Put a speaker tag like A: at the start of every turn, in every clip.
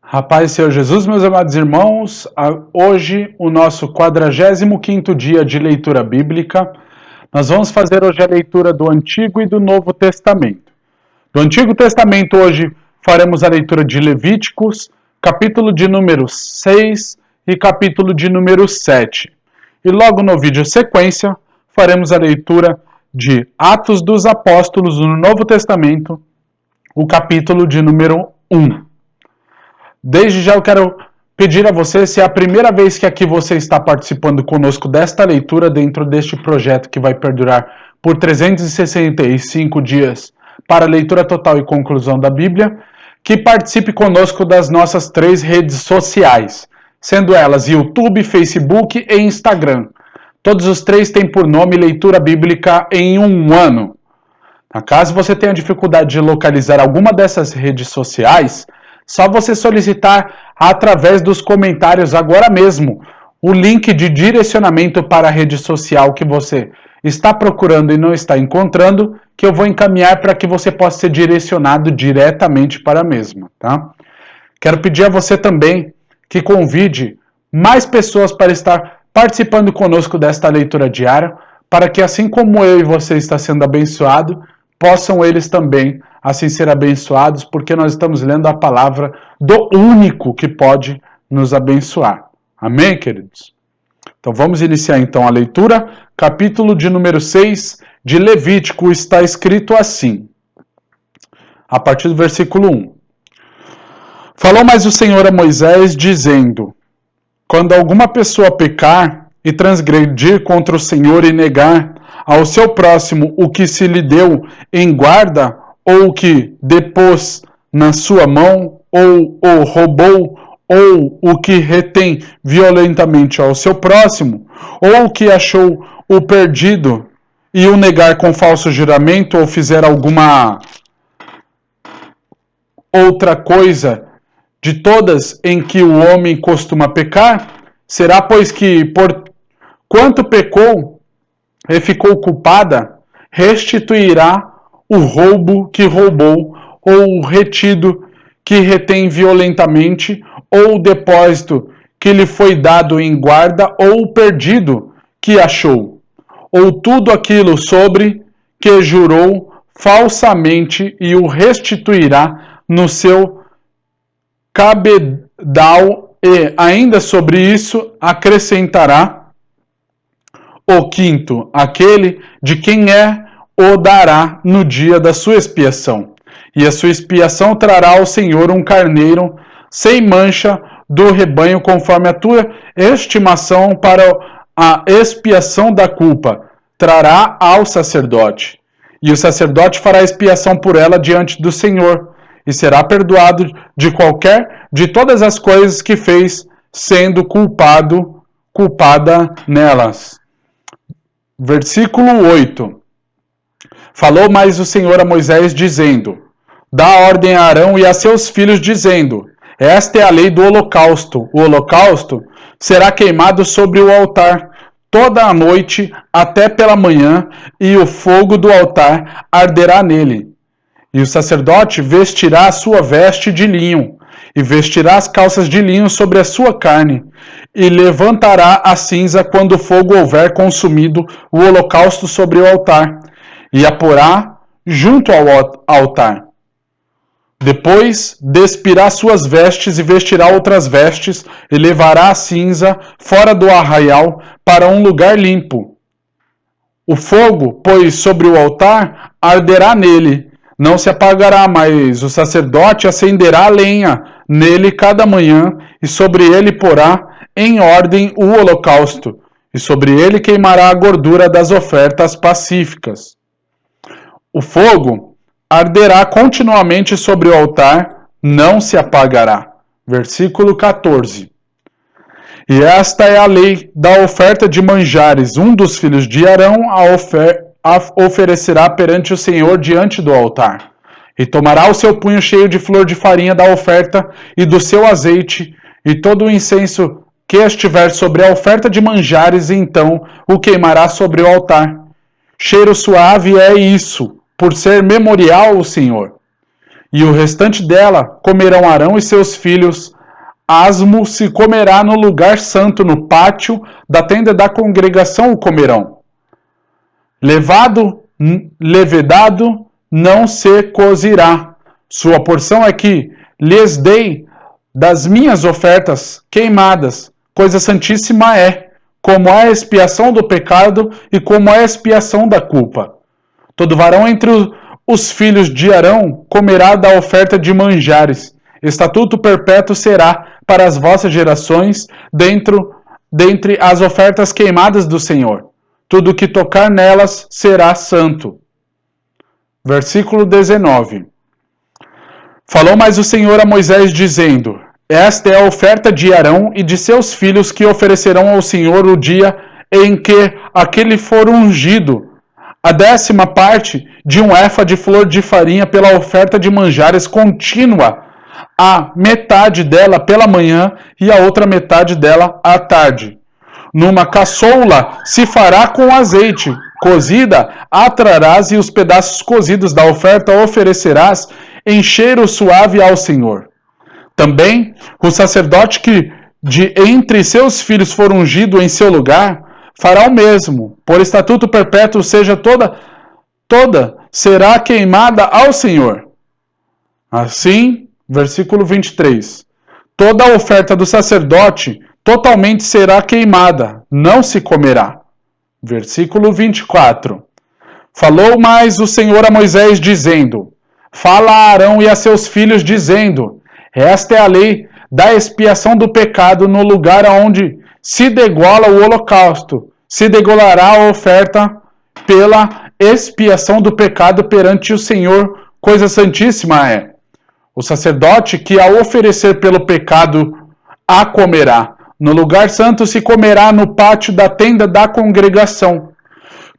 A: Rapaz, Senhor Jesus, meus amados irmãos, hoje o nosso 45º dia de leitura bíblica. Nós vamos fazer hoje a leitura do Antigo e do Novo Testamento. Do Antigo Testamento hoje faremos a leitura de Levíticos, capítulo de número 6 e capítulo de número 7. E logo no vídeo sequência faremos a leitura de Atos dos Apóstolos no Novo Testamento, o capítulo de número 1. Desde já eu quero pedir a você, se é a primeira vez que aqui você está participando conosco desta leitura dentro deste projeto que vai perdurar por 365 dias para a leitura total e conclusão da Bíblia, que participe conosco das nossas 3 redes sociais, sendo elas YouTube, Facebook e Instagram. Todos os 3 têm por nome Leitura Bíblica em um ano. Caso você tenha dificuldade de localizar alguma dessas redes sociais, só você solicitar através dos comentários agora mesmo o link de direcionamento para a rede social que você está procurando e não está encontrando, que eu vou encaminhar para que você possa ser direcionado diretamente para a mesma, tá? Quero pedir a você também que convide mais pessoas para estar participando conosco desta leitura diária, para que assim como eu e você está sendo abençoado, possam eles também assim ser abençoados, porque nós estamos lendo a palavra do único que pode nos abençoar. Amém, queridos? Então vamos iniciar então a leitura. Capítulo de número 6 de Levítico está escrito assim, a partir do versículo 1. Falou mais o Senhor a Moisés, dizendo: quando alguma pessoa pecar e transgredir contra o Senhor e negar ao seu próximo o que se lhe deu em guarda, ou que depôs na sua mão, ou o roubou, ou o que retém violentamente ao seu próximo, ou o que achou o perdido e o negar com falso juramento, ou fizer alguma outra coisa de todas em que o homem costuma pecar, será, pois, que por quanto pecou e ficou culpada, restituirá o roubo que roubou, ou o retido que retém violentamente, ou o depósito que lhe foi dado em guarda, ou o perdido que achou, ou tudo aquilo sobre que jurou falsamente, e o restituirá no seu cabedal, e ainda sobre isso acrescentará o quinto, aquele de quem o dará no dia da sua expiação. E a sua expiação trará ao Senhor um carneiro sem mancha do rebanho, conforme a tua estimação, para a expiação da culpa. Trará ao sacerdote. E o sacerdote fará expiação por ela diante do Senhor, e será perdoado de todas as coisas que fez, sendo culpada nelas. Versículo 8. Falou mais o Senhor a Moisés, dizendo: dá ordem a Arão e a seus filhos, dizendo: esta é a lei do holocausto. O holocausto será queimado sobre o altar toda a noite até pela manhã, e o fogo do altar arderá nele. E o sacerdote vestirá a sua veste de linho, e vestirá as calças de linho sobre a sua carne, e levantará a cinza quando o fogo houver consumido o holocausto sobre o altar, e a porá junto ao altar. Depois despirá suas vestes e vestirá outras vestes, e levará a cinza fora do arraial para um lugar limpo. O fogo, pois, sobre o altar arderá nele, não se apagará, mas o sacerdote acenderá a lenha nele cada manhã, e sobre ele porá em ordem o holocausto, e sobre ele queimará a gordura das ofertas pacíficas. O fogo arderá continuamente sobre o altar, não se apagará. Versículo 14. E esta é a lei da oferta de manjares. Um dos filhos de Arão a oferecerá perante o Senhor diante do altar. E tomará o seu punho cheio de flor de farinha da oferta e do seu azeite, e todo o incenso que estiver sobre a oferta de manjares, e então o queimará sobre o altar. Cheiro suave é isso, por ser memorial ao Senhor. e o restante dela comerão Arão e seus filhos. Asmo se comerá no lugar santo, no pátio da tenda da congregação o comerão. Levedado não se cozirá. Sua porção é que lhes dei das minhas ofertas queimadas. Coisa santíssima é, como a expiação do pecado e como a expiação da culpa. Todo varão entre os filhos de Arão comerá da oferta de manjares. Estatuto perpétuo será para as vossas gerações, dentre as ofertas queimadas do Senhor. Tudo que tocar nelas será santo. Versículo 19. Falou mais o Senhor a Moisés, dizendo: Esta é a oferta de Arão e de seus filhos que oferecerão ao Senhor o dia em que aquele for ungido. A 10ª parte de um éfa de flor de farinha pela oferta de manjares contínua, a metade dela pela manhã e a outra metade dela à tarde. Numa caçoula se fará com azeite cozida, atrarás e os pedaços cozidos da oferta oferecerás em cheiro suave ao Senhor. Também o sacerdote que de entre seus filhos for ungido em seu lugar fará o mesmo, por estatuto perpétuo, seja toda será queimada ao Senhor. Assim, versículo 23. Toda a oferta do sacerdote totalmente será queimada, não se comerá. Versículo 24. Falou mais o Senhor a Moisés, dizendo: Fala a Arão e a seus filhos, dizendo: Esta é a lei da expiação do pecado no lugar onde se degola o holocausto. Se degolará a oferta pela expiação do pecado perante o Senhor, coisa santíssima é. O sacerdote que a oferecer pelo pecado a comerá. No lugar santo se comerá no pátio da tenda da congregação.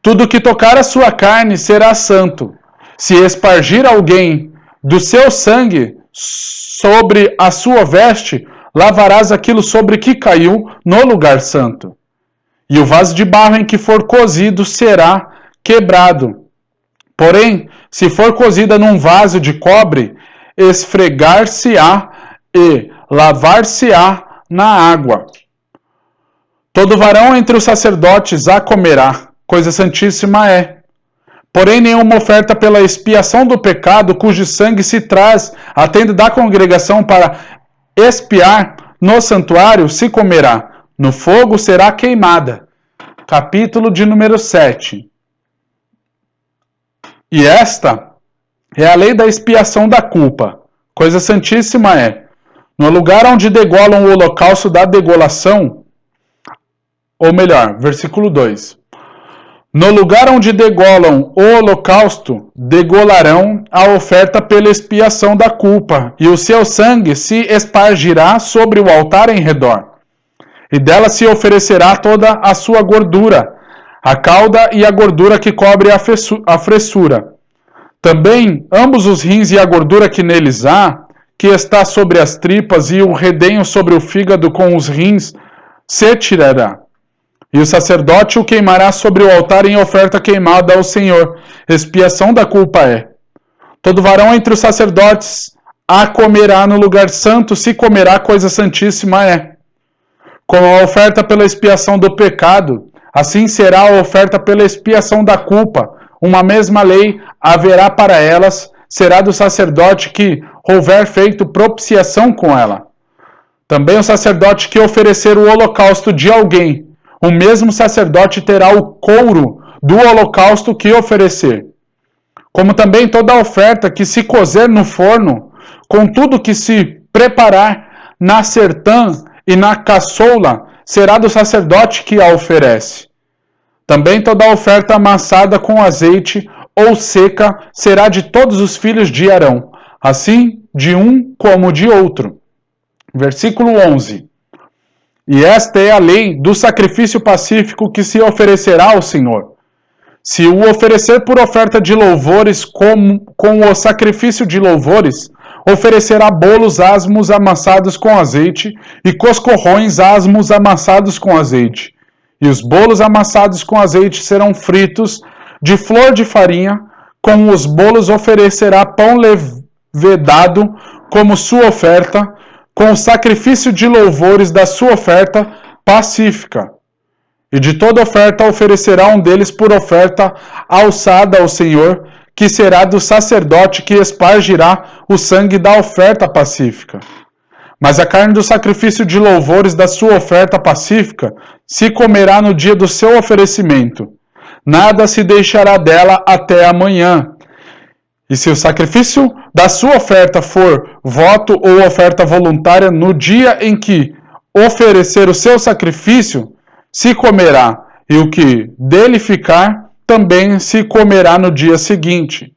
A: Tudo que tocar a sua carne será santo. Se espargir alguém do seu sangue sobre a sua veste, lavarás aquilo sobre que caiu no lugar santo. E o vaso de barro em que for cozido será quebrado. Porém, se for cozida num vaso de cobre, esfregar-se-á e lavar-se-á na água. Todo varão entre os sacerdotes a comerá, coisa santíssima é. Porém, nenhuma oferta pela expiação do pecado, cujo sangue se traz à tenda da congregação para expiar no santuário, se comerá. No fogo será queimada. Capítulo de número 7. E esta é a lei da expiação da culpa. Coisa santíssima é. No lugar onde degolam o holocausto da degolação, ou melhor, versículo 2. No lugar onde degolam o holocausto, degolarão a oferta pela expiação da culpa, e o seu sangue se espargirá sobre o altar em redor. E dela se oferecerá toda a sua gordura, a cauda e a gordura que cobre a fressura. Também ambos os rins e a gordura que neles há, que está sobre as tripas, e o redenho sobre o fígado com os rins, se tirará. E o sacerdote o queimará sobre o altar em oferta queimada ao Senhor. Expiação da culpa é. Todo varão entre os sacerdotes a comerá no lugar santo, se comerá, coisa santíssima é. Como a oferta pela expiação do pecado, assim será a oferta pela expiação da culpa. Uma mesma lei haverá para elas, será do sacerdote que houver feito propiciação com ela. Também o sacerdote que oferecer o holocausto de alguém, o mesmo sacerdote terá o couro do holocausto que oferecer. Como também toda oferta que se cozer no forno, com tudo que se preparar na sertã e na caçoula, será do sacerdote que a oferece. Também toda oferta amassada com azeite ou seca será de todos os filhos de Arão, assim de um como de outro. Versículo 11. E esta é a lei do sacrifício pacífico que se oferecerá ao Senhor. Se o oferecer por oferta de louvores com o sacrifício de louvores, oferecerá bolos asmos amassados com azeite e coscorrões asmos amassados com azeite. E os bolos amassados com azeite serão fritos de flor de farinha. Com os bolos oferecerá pão vedado como sua oferta, com o sacrifício de louvores da sua oferta pacífica. E de toda oferta oferecerá um deles por oferta alçada ao Senhor, que será do sacerdote que espargirá o sangue da oferta pacífica. Mas a carne do sacrifício de louvores da sua oferta pacífica se comerá no dia do seu oferecimento. Nada se deixará dela até amanhã. E se o sacrifício da sua oferta for voto ou oferta voluntária, no dia em que oferecer o seu sacrifício, se comerá, e o que dele ficar, também se comerá no dia seguinte.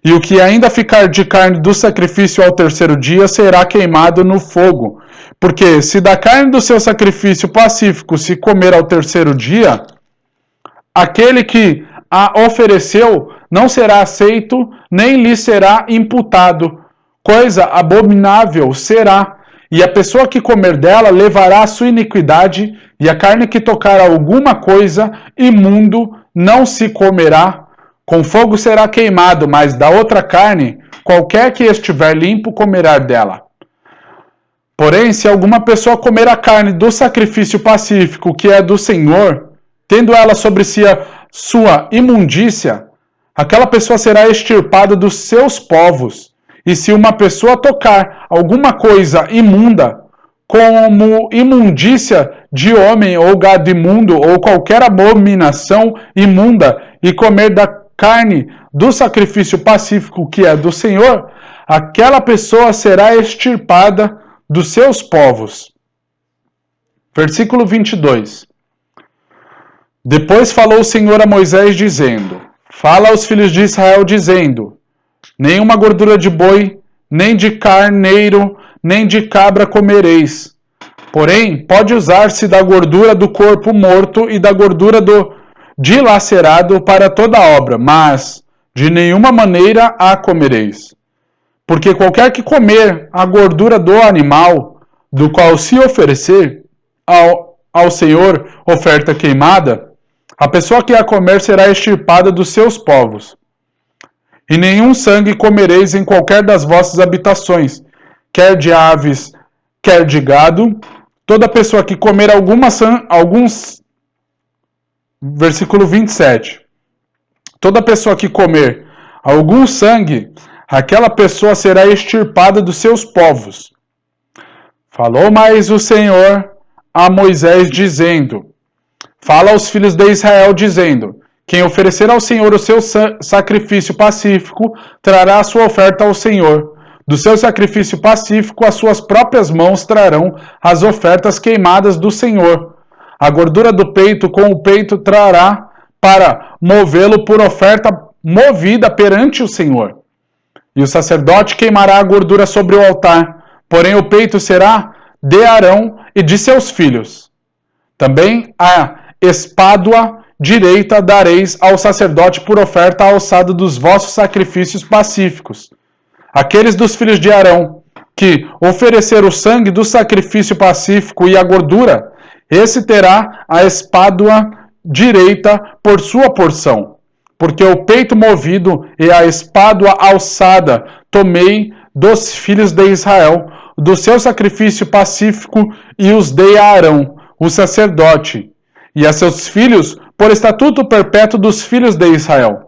A: E o que ainda ficar de carne do sacrifício ao terceiro dia será queimado no fogo. Porque se da carne do seu sacrifício pacífico se comer ao terceiro dia, aquele que a ofereceu não será aceito, nem lhe será imputado. Coisa abominável será. E a pessoa que comer dela levará a sua iniquidade, e a carne que tocar alguma coisa imundo não se comerá. Com fogo será queimado, mas da outra carne, qualquer que estiver limpo comerá dela. Porém, se alguma pessoa comer a carne do sacrifício pacífico, que é do Senhor, tendo ela sobre si a sua imundícia, aquela pessoa será extirpada dos seus povos. E se uma pessoa tocar alguma coisa imunda, como imundícia de homem ou gado imundo, ou qualquer abominação imunda, e comer da carne do sacrifício pacífico que é do Senhor, aquela pessoa será extirpada dos seus povos. Versículo 22. Depois falou o Senhor a Moisés, dizendo: Fala aos filhos de Israel, dizendo: Nenhuma gordura de boi, nem de carneiro, nem de cabra comereis. Porém, pode usar-se da gordura do corpo morto e da gordura do dilacerado para toda obra, mas de nenhuma maneira a comereis. Porque qualquer que comer a gordura do animal, do qual se oferecer ao Senhor oferta queimada, a pessoa que a comer será extirpada dos seus povos. E nenhum sangue comereis em qualquer das vossas habitações, quer de aves, quer de gado. Toda pessoa que comer alguns... Versículo 27. Toda pessoa que comer algum sangue, aquela pessoa será extirpada dos seus povos. Falou mais o Senhor a Moisés, dizendo: Fala aos filhos de Israel, dizendo: Quem oferecer ao Senhor o seu sacrifício pacífico, trará a sua oferta ao Senhor. Do seu sacrifício pacífico, as suas próprias mãos trarão as ofertas queimadas do Senhor. A gordura do peito com o peito trará para movê-lo por oferta movida perante o Senhor. E o sacerdote queimará a gordura sobre o altar, porém o peito será de Arão e de seus filhos. Também a espádua direita dareis ao sacerdote por oferta alçada dos vossos sacrifícios pacíficos. Aqueles dos filhos de Arão que oferecer o sangue do sacrifício pacífico e a gordura, esse terá a espádua direita por sua porção. Porque o peito movido e a espádua alçada tomei dos filhos de Israel, do seu sacrifício pacífico, e os dei a Arão, o sacerdote, e a seus filhos por estatuto perpétuo dos filhos de Israel.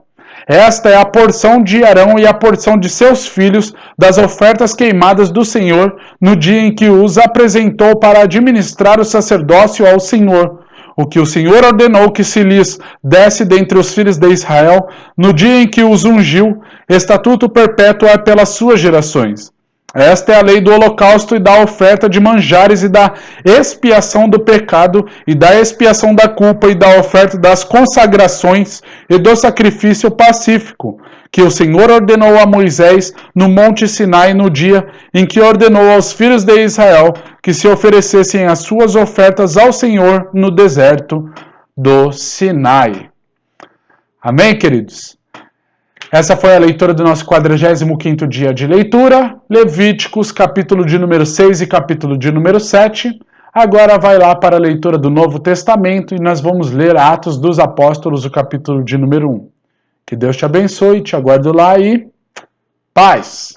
A: Esta é a porção de Arão e a porção de seus filhos das ofertas queimadas do Senhor, no dia em que os apresentou para administrar o sacerdócio ao Senhor. O que o Senhor ordenou que se lhes desse dentre os filhos de Israel, no dia em que os ungiu, estatuto perpétuo é pelas suas gerações. Esta é a lei do holocausto e da oferta de manjares e da expiação do pecado e da expiação da culpa e da oferta das consagrações e do sacrifício pacífico, que o Senhor ordenou a Moisés no monte Sinai no dia em que ordenou aos filhos de Israel que se oferecessem as suas ofertas ao Senhor no deserto do Sinai. Amém, queridos? Essa foi a leitura do nosso 45º dia de leitura, Levíticos, capítulo de número 6 e capítulo de número 7. Agora vai lá para a leitura do Novo Testamento e nós vamos ler Atos dos Apóstolos, o capítulo de número 1. Que Deus te abençoe, te aguardo lá e paz!